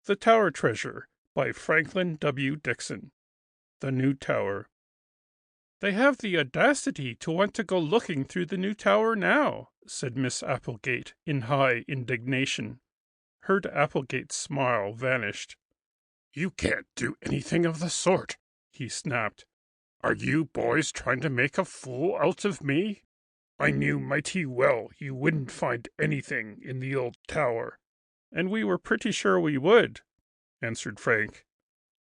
The Tower Treasure by Franklin W. Dixon. The New Tower. "They have the audacity to want to go looking through the new tower now," said Miss Applegate in high indignation. Herd Applegate's smile vanished. "You can't do anything of the sort," he snapped. "Are you boys trying to make a fool out of me? I knew mighty well you wouldn't find anything in the old tower." "And we were pretty sure we would," answered Frank.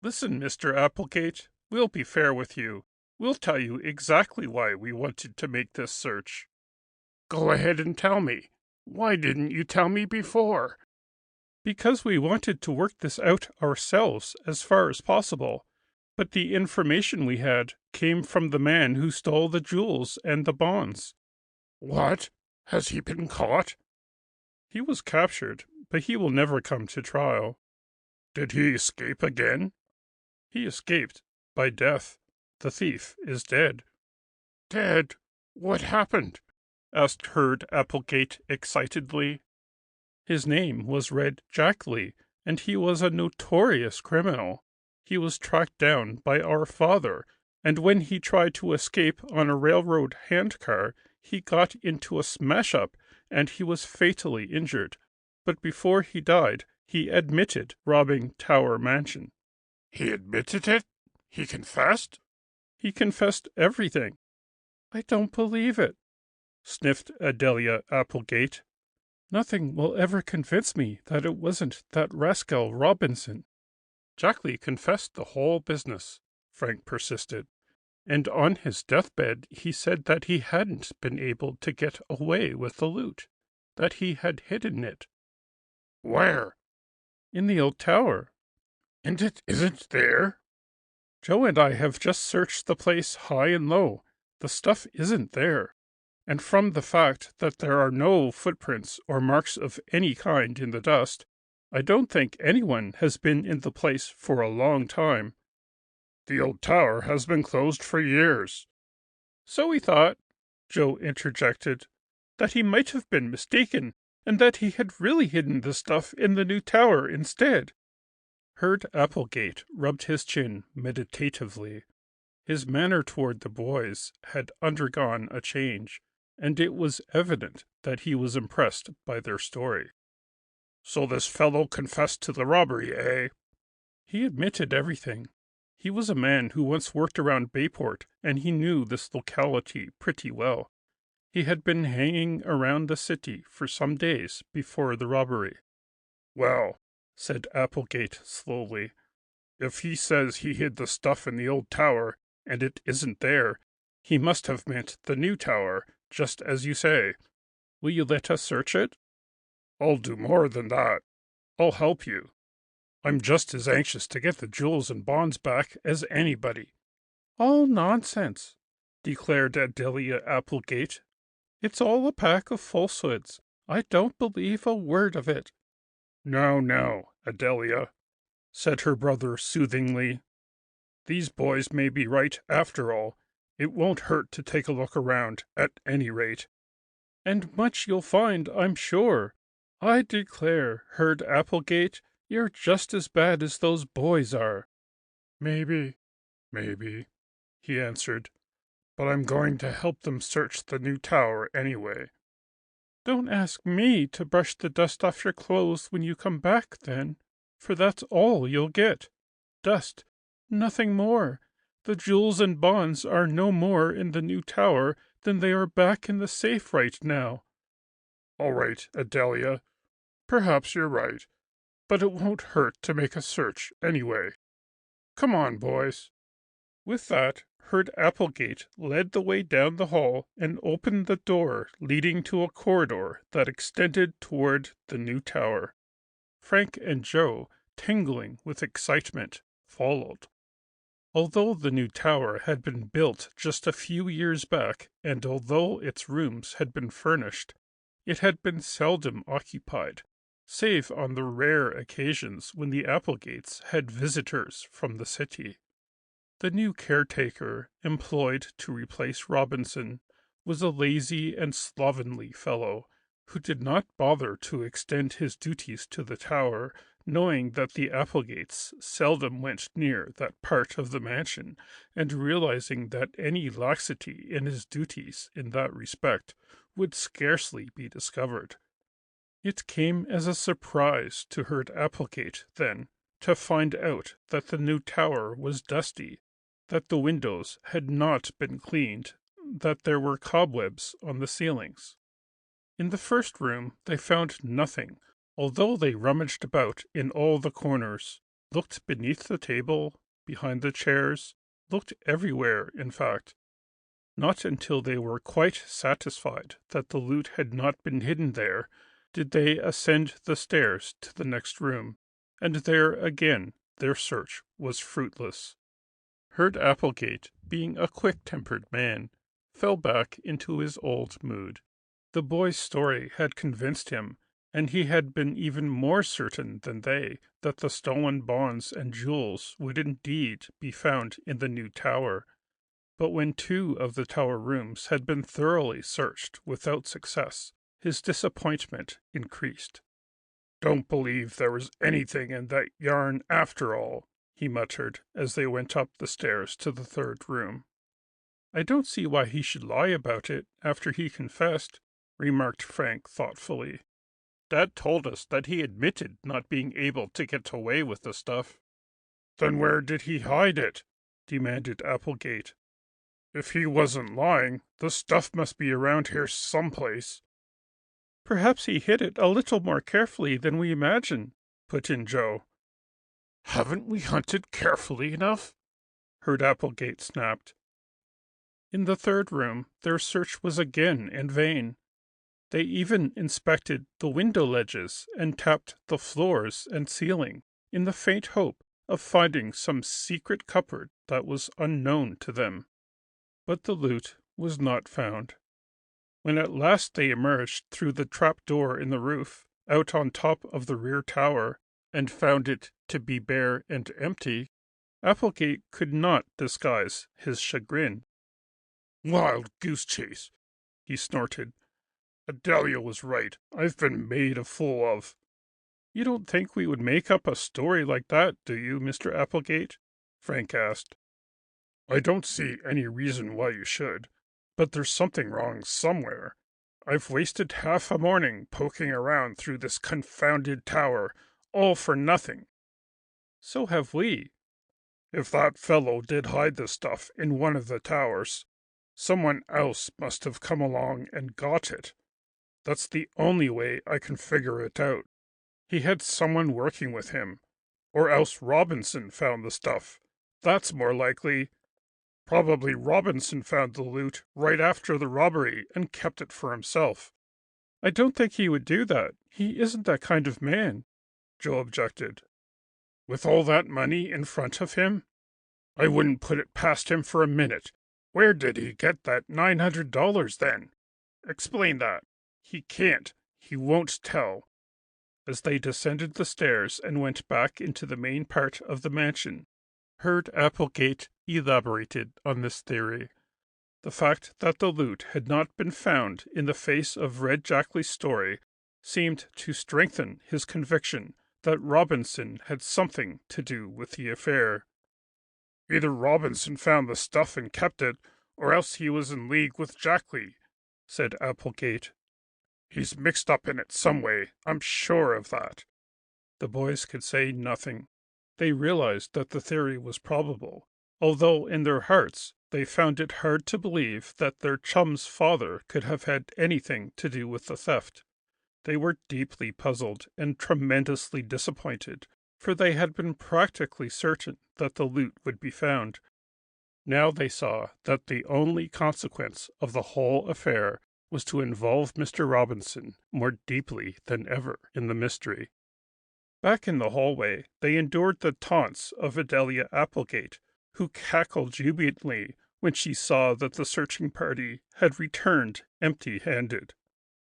"Listen, Mr. Applegate, we'll be fair with you. We'll tell you exactly why we wanted to make this search." "Go ahead and tell me. Why didn't you tell me before?" "Because we wanted to work this out ourselves as far as possible. But the information we had came from the man who stole the jewels and the bonds." "What? Has he been caught?" "He was captured, but he will never come to trial." "Did he escape again?" "He escaped by death. The thief is dead." "Dead? What happened?" asked Herd Applegate excitedly. "His name was Red Jack Lee, and he was a notorious criminal. He was tracked down by our father, and when he tried to escape on a railroad handcar, he got into a smash-up, and he was fatally injured. But before he died, he admitted robbing Tower Mansion." "He admitted it? He confessed?" "He confessed everything." "I don't believe it," sniffed Adelia Applegate. "Nothing will ever convince me that it wasn't that rascal Robinson." "Jack Lee confessed the whole business," Frank persisted. "And on his deathbed he said that he hadn't been able to get away with the loot, that he had hidden it." "Where?" "In the old tower." "And it isn't there?" "Joe and I have just searched the place high and low. The stuff isn't there. And from the fact that there are no footprints or marks of any kind in the dust, I don't think anyone has been in the place for a long time." "The old tower has been closed for years." "So we thought," Joe interjected, "that he might have been mistaken, and that he had really hidden the stuff in the new tower instead." Herd Applegate rubbed his chin meditatively. His manner toward the boys had undergone a change, and it was evident that he was impressed by their story. "So this fellow confessed to the robbery, eh?" "He admitted everything. He was a man who once worked around Bayport, and he knew this locality pretty well. He had been hanging around the city for some days before the robbery." "Well," said Applegate slowly, "if he says he hid the stuff in the old tower, and it isn't there, he must have meant the new tower, just as you say. Will you let us search it?" "I'll do more than that. I'll help you. I'm just as anxious to get the jewels and bonds back as anybody." "All nonsense," declared Adelia Applegate. "It's all a pack of falsehoods. I don't believe a word of it." "Now, Adelia," said her brother soothingly. "These boys may be right after all. It won't hurt to take a look around, at any rate." "And much you'll find, I'm sure. I declare, Herd Applegate, you're just as bad as those boys are." Maybe," he answered. "But I'm going to help them search the new tower anyway." "Don't ask me to brush the dust off your clothes when you come back, then, for that's all you'll get. Dust, nothing more. The jewels and bonds are no more in the new tower than they are back in the safe right now." "All right, Adelia. Perhaps you're right, but it won't hurt to make a search anyway. Come on, boys." With that, Herd Applegate led the way down the hall and opened the door leading to a corridor that extended toward the new tower. Frank and Joe, tingling with excitement, followed. Although the new tower had been built just a few years back, and although its rooms had been furnished, it had been seldom occupied, save on the rare occasions when the Applegates had visitors from the city. The new caretaker, employed to replace Robinson, was a lazy and slovenly fellow, who did not bother to extend his duties to the tower knowing that the Applegates seldom went near that part of the mansion, and realizing that any laxity in his duties in that respect would scarcely be discovered. It came as a surprise to Herd Applegate, then, to find out that the new tower was dusty, that the windows had not been cleaned, that there were cobwebs on the ceilings. In the first room they found nothing, although they rummaged about in all the corners, looked beneath the table, behind the chairs, looked everywhere, in fact. Not until they were quite satisfied that the loot had not been hidden there did they ascend the stairs to the next room, and there again their search was fruitless. Herd Applegate, being a quick-tempered man, fell back into his old mood. The boy's story had convinced him, and he had been even more certain than they that the stolen bonds and jewels would indeed be found in the new tower. But when 2 of the tower rooms had been thoroughly searched without success, his disappointment increased. "Don't believe there was anything in that yarn after all," he muttered as they went up the stairs to the 3rd room. "I don't see why he should lie about it after he confessed," remarked Frank thoughtfully. "Dad told us that he admitted not being able to get away with the stuff." "Then where did he hide it?" demanded Applegate. "If he wasn't lying, the stuff must be around here someplace." "Perhaps he hid it a little more carefully than we imagine," put in Joe. "Haven't we hunted carefully enough?" Herd Applegate snapped. In the 3rd room their search was again in vain. They even inspected the window ledges and tapped the floors and ceiling, in the faint hope of finding some secret cupboard that was unknown to them. But the loot was not found. When at last they emerged through the trap door in the roof, out on top of the rear tower, and found it to be bare and empty, Applegate could not disguise his chagrin. "Wild goose chase," he snorted. "Adelia was right. I've been made a fool of." "You don't think we would make up a story like that, do you, Mr. Applegate?" Frank asked. "I don't see any reason why you should, but there's something wrong somewhere. I've wasted half a morning poking around through this confounded tower, all for nothing." "So have we." "If that fellow did hide the stuff in one of the towers, someone else must have come along and got it. That's the only way I can figure it out. He had someone working with him, or else Robinson found the stuff. That's more likely. Probably Robinson found the loot right after the robbery and kept it for himself." "I don't think he would do that. He isn't that kind of man," Joe objected. "With all that money in front of him? I wouldn't put it past him for a minute. Where did he get that $900 then? Explain that." "He can't. He won't tell." As they descended the stairs and went back into the main part of the mansion, Herd Applegate elaborated on this theory. The fact that the loot had not been found in the face of Red Jackley's story seemed to strengthen his conviction that Robinson had something to do with the affair. "Either Robinson found the stuff and kept it, or else he was in league with Jackley," said Applegate. "He's mixed up in it some way, I'm sure of that." The boys could say nothing. They realized that the theory was probable, although in their hearts they found it hard to believe that their chum's father could have had anything to do with the theft. They were deeply puzzled and tremendously disappointed, for they had been practically certain that the loot would be found. Now they saw that the only consequence of the whole affair was to involve Mr. Robinson more deeply than ever in the mystery. Back in the hallway, they endured the taunts of Adelia Applegate, who cackled jubilantly when she saw that the searching party had returned empty-handed.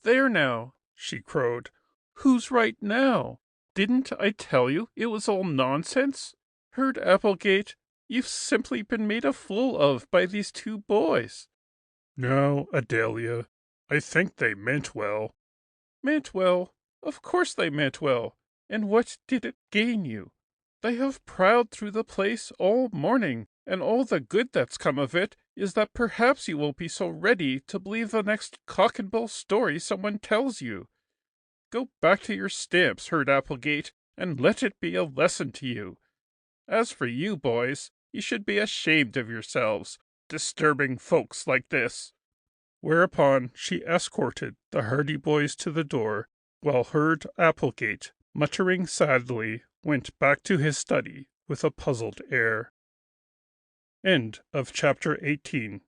"There now," she crowed. "Who's right now? Didn't I tell you it was all nonsense? Herd Applegate, you've simply been made a fool of by these 2 boys." "Now, Adelia, I think they meant well." "Meant well? Of course they meant well. And what did it gain you? They have prowled through the place all morning, and all the good that's come of it is that perhaps you won't be so ready to believe the next cock and bull story someone tells you. Go back to your stamps, Herd Applegate, and let it be a lesson to you. As for you, boys, you should be ashamed of yourselves, disturbing folks like this." Whereupon she escorted the Hardy boys to the door, while Herd Applegate, muttering sadly, went back to his study with a puzzled air. End of chapter 18.